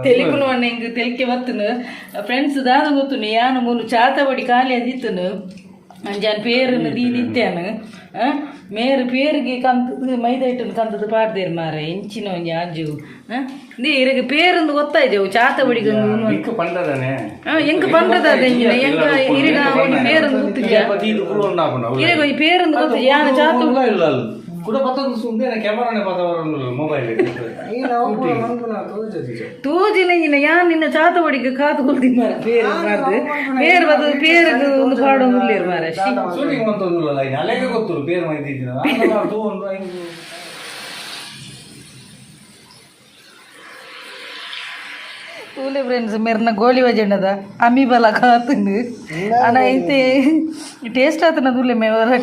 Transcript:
తెలుగును అన్న ఇంక తెలికే వత్తును ఫ్రెండ్స్ దాదా ಗೊತ್ತುను ಯಾನು ಮೂಲು ಚಾತಬಡಿ ಖಾಲಿ ಅದಿತ್ತನು ಅಂಜಾನ್ ಪೇರನ್ನು ದೀದಿತ್ತೇನು ಮೇರು ಪೇರಿಗೆ ಕಂತದ್ದು ಮೈದಾ ಹಿಟ್ಟನ್ನು ಕಂತದ್ದು ಪಾಡ್ದೇರು ಮಾರ ಎಂಚಿನ ಒಂಜಿ ಆಜು ನೀ ಇರಗ ಪೇರೊಂದು ಗೊತ್ತಾಯ್ದೆವು ಚಾತಬಡಿಗೆ ಎಂಕ ಪಂಡ್ರದಾದ ಎಂಜಿನ ಎಂಕ ಇರಿಗ ಒಂದು ಪೇರೊಂದು ಗೊತ್ತಿದ್ಯಾ ಇರಗ ಈ ಪೇರೊಂದು ಗೊತ್ತಿದ್ಯಾ ಯಾನ ಚಾತು ಕೂಡ ಪತ್ತೊಂದು ಸುಮ್ಮನೆ ಕ್ಯಾಮರಾನೇ ಪತ್ತವರು ಮೊಬೈಲ್ ತೂಜಿನ ಯಾನ್ ನಿನ್ನ ಚಾತಬಡಿಗೆ ಕಾತು ಕೊಡ್ತಿ ಮಾರ ಪೇರು ಮಾಡ್ದು ಪೇರು ಬದು ಪೇರಿಗೆ ಒಂದು ಪಾಡೋ ಮುಲ್ಲೇರು ಮಾರ ಶೂಟಿಂಗ್ ಅಂತಂದಿಲ್ಲ ಅಲೆಗೆ ಗೊತ್ತು ಪೇರು ಮೈದಿದ್ದೀನ तूले फ्रेंड्स मेरे ना गोली वजनदा आम्ही बला खातुन आणि ते टेस्ट आता ना तुले मेरा